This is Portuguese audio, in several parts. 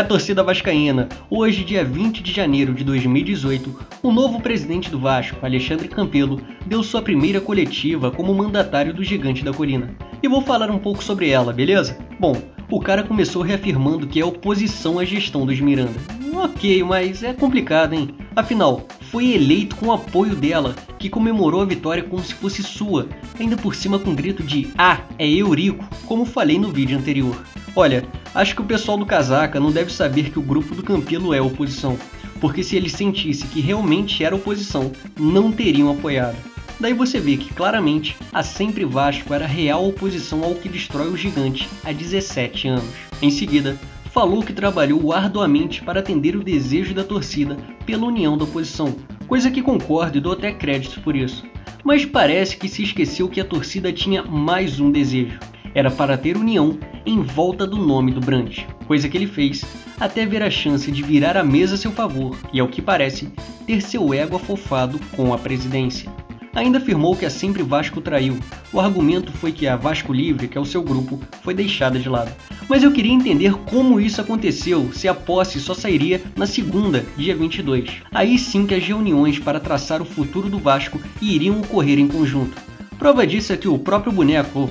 Torcida vascaína, hoje dia 20 de janeiro de 2018, o novo presidente do Vasco, Alexandre Campelo, deu sua primeira coletiva como mandatário do Gigante da Colina. E vou falar um pouco sobre ela, beleza? Bom, o cara começou reafirmando que é oposição à gestão dos Miranda. Ok, mas é complicado, hein? Afinal, foi eleito com o apoio dela, que comemorou a vitória como se fosse sua, ainda por cima com um grito de "Ah, é Eurico", como falei no vídeo anterior. Olha, acho que o pessoal do Casaca não deve saber que o grupo do Campelo é oposição, porque se eles sentissem que realmente era oposição, não teriam apoiado. Daí você vê que claramente a Sempre Vasco era real oposição ao que destrói o Gigante há 17 anos. Em seguida, falou que trabalhou arduamente para atender o desejo da torcida pela união da oposição, coisa que concordo e dou até crédito por isso. Mas parece que se esqueceu que a torcida tinha mais um desejo. Era para ter união em volta do nome do Brant, coisa que ele fez até ver a chance de virar a mesa a seu favor e, ao que parece, ter seu ego afofado com a presidência. Ainda afirmou que a Sempre Vasco traiu. O argumento foi que a Vasco Livre, que é o seu grupo, foi deixada de lado. Mas eu queria entender como isso aconteceu, se a posse só sairia na segunda, dia 22. Aí sim que as reuniões para traçar o futuro do Vasco iriam ocorrer em conjunto. Prova disso é que o próprio boneco,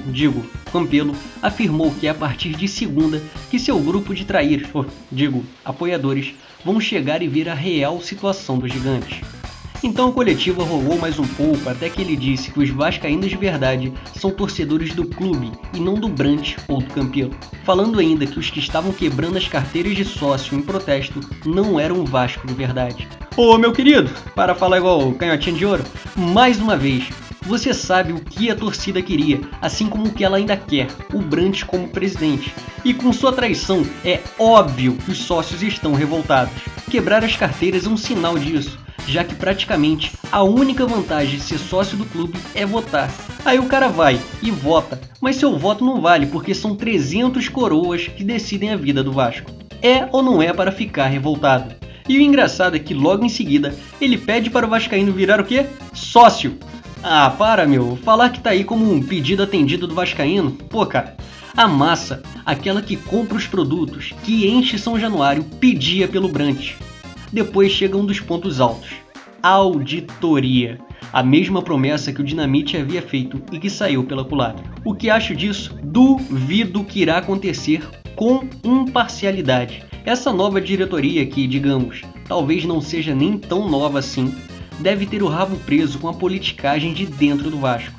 Campelo, afirmou que é a partir de segunda que seu grupo de apoiadores, vão chegar e ver a real situação do Gigante. Então a coletiva rolou mais um pouco até que ele disse que os vascaínos de verdade são torcedores do clube e não do Brant ou do Campelo. Falando ainda que os que estavam quebrando as carteiras de sócio em protesto não eram o Vasco de verdade. Ô meu querido, para falar igual o canhotinho de ouro, mais uma vez, você sabe o que a torcida queria, assim como o que ela ainda quer, o Brant como presidente. E com sua traição, é óbvio que os sócios estão revoltados. Quebrar as carteiras é um sinal disso, já que praticamente a única vantagem de ser sócio do clube é votar. Aí o cara vai e vota, mas seu voto não vale porque são 300 coroas que decidem a vida do Vasco. É ou não é para ficar revoltado? E o engraçado é que logo em seguida ele pede para o vascaíno virar o quê? Sócio! Ah, para meu, falar que tá aí como um pedido atendido do vascaíno? Pô cara, a massa, aquela que compra os produtos, que enche São Januário, pedia pelo Brant. Depois chega um dos pontos altos, auditoria, a mesma promessa que o Dinamite havia feito e que saiu pela culatra. O que acho disso? Duvido que irá acontecer com imparcialidade. Essa nova diretoria que, digamos, talvez não seja nem tão nova assim, deve ter o rabo preso com a politicagem de dentro do Vasco.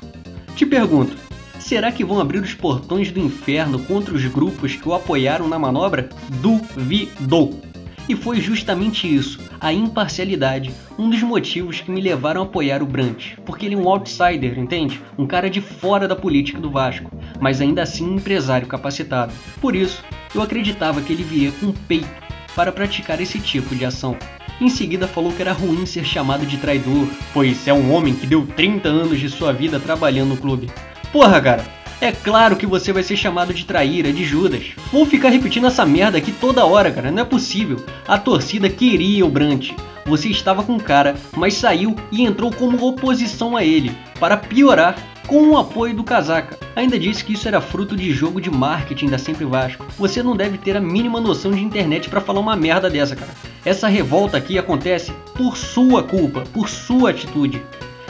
Te pergunto, será que vão abrir os portões do inferno contra os grupos que o apoiaram na manobra? Duvidou! E foi justamente isso, a imparcialidade, um dos motivos que me levaram a apoiar o Brant, porque ele é um outsider, entende? Um cara de fora da política do Vasco, mas ainda assim um empresário capacitado. Por isso, eu acreditava que ele viria com peito para praticar esse tipo de ação. Em seguida falou que era ruim ser chamado de traidor, pois é um homem que deu 30 anos de sua vida trabalhando no clube. Porra cara, é claro que você vai ser chamado de traíra, de Judas. Vou ficar repetindo essa merda aqui toda hora, cara, não é possível. A torcida queria o Brant. Você estava com o cara, mas saiu e entrou como oposição a ele, para piorar, com o apoio do Casaca. Ainda disse que isso era fruto de jogo de marketing da Sempre Vasco. Você não deve ter a mínima noção de internet para falar uma merda dessa, cara. Essa revolta aqui acontece por sua culpa, por sua atitude.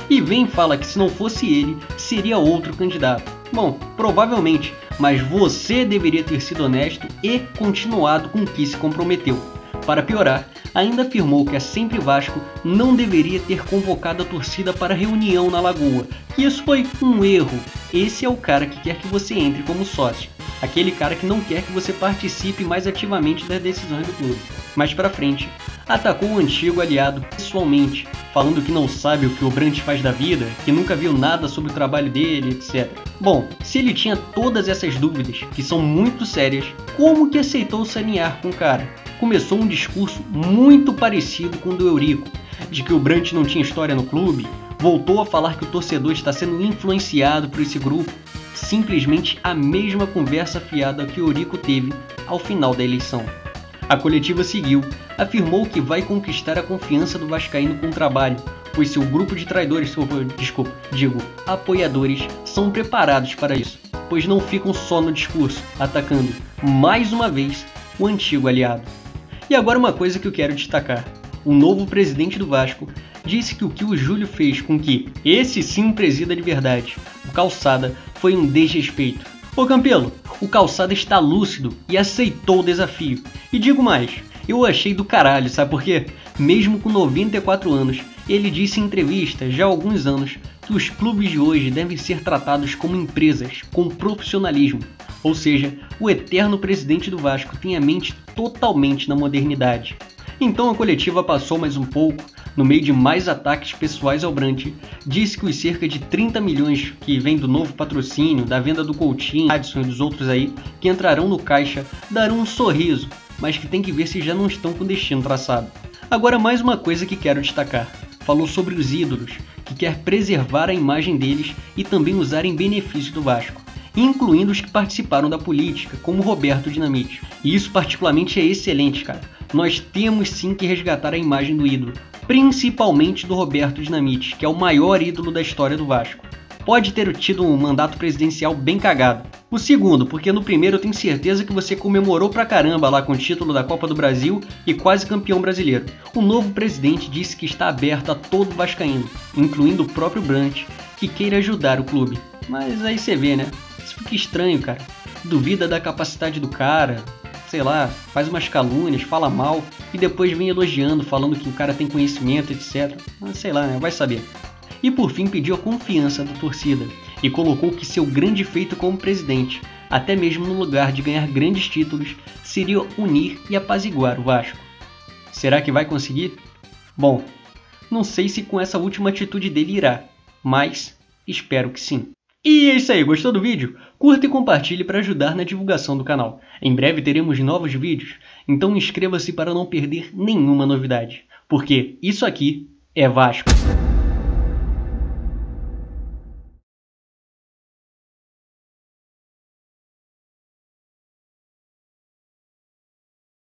E vem e fala que se não fosse ele, seria outro candidato. Bom, provavelmente, mas você deveria ter sido honesto e continuado com o que se comprometeu. Para piorar, ainda afirmou que a Sempre Vasco não deveria ter convocado a torcida para a reunião na Lagoa, que isso foi um erro. Esse é o cara que quer que você entre como sócio, aquele cara que não quer que você participe mais ativamente das decisões do clube. Mais pra frente, atacou o antigo aliado pessoalmente, falando que não sabe o que o Brant faz da vida, que nunca viu nada sobre o trabalho dele, etc. Bom, se ele tinha todas essas dúvidas, que são muito sérias, como que aceitou se alinhar com o cara? Começou um discurso muito parecido com o do Eurico, de que o Brant não tinha história no clube, voltou a falar que o torcedor está sendo influenciado por esse grupo, simplesmente a mesma conversa fiada que o Eurico teve ao final da eleição. A coletiva seguiu, afirmou que vai conquistar a confiança do vascaíno com o trabalho, pois seu grupo de traidores, apoiadores, são preparados para isso, pois não ficam só no discurso, atacando, mais uma vez, o antigo aliado. E agora uma coisa que eu quero destacar. O novo presidente do Vasco disse que o Júlio fez com que esse sim presida de verdade, o Calçada, foi um desrespeito. Ô Campelo, o Calçada está lúcido e aceitou o desafio. E digo mais, eu achei do caralho, sabe por quê? Mesmo com 94 anos, ele disse em entrevista já há alguns anos que os clubes de hoje devem ser tratados como empresas, com profissionalismo. Ou seja, o eterno presidente do Vasco tem a mente totalmente na modernidade. Então a coletiva passou mais um pouco, no meio de mais ataques pessoais ao Brant, disse que os cerca de 30 milhões que vem do novo patrocínio, da venda do Coutinho, Adson e dos outros aí, que entrarão no caixa, darão um sorriso, mas que tem que ver se já não estão com o destino traçado. Agora mais uma coisa que quero destacar. Falou sobre os ídolos, que quer preservar a imagem deles e também usar em benefício do Vasco, incluindo os que participaram da política, como Roberto Dinamite. E isso particularmente é excelente, cara. Nós temos sim que resgatar a imagem do ídolo, principalmente do Roberto Dinamite, que é o maior ídolo da história do Vasco. Pode ter tido um mandato presidencial bem cagado. O segundo, porque no primeiro eu tenho certeza que você comemorou pra caramba lá com o título da Copa do Brasil e quase campeão brasileiro. O novo presidente disse que está aberto a todo vascaíno, incluindo o próprio Brant, que queira ajudar o clube. Mas aí você vê, né? Isso fica estranho, cara. Duvida da capacidade do cara, sei lá, faz umas calúnias, fala mal e depois vem elogiando, falando que o cara tem conhecimento, etc. Mas sei lá, né? Vai saber. E por fim pediu a confiança da torcida e colocou que seu grande feito como presidente, até mesmo no lugar de ganhar grandes títulos, seria unir e apaziguar o Vasco. Será que vai conseguir? Bom, não sei se com essa última atitude dele irá, mas espero que sim. E é isso aí, gostou do vídeo? Curta e compartilhe para ajudar na divulgação do canal. Em breve teremos novos vídeos, então inscreva-se para não perder nenhuma novidade, porque isso aqui é Vasco.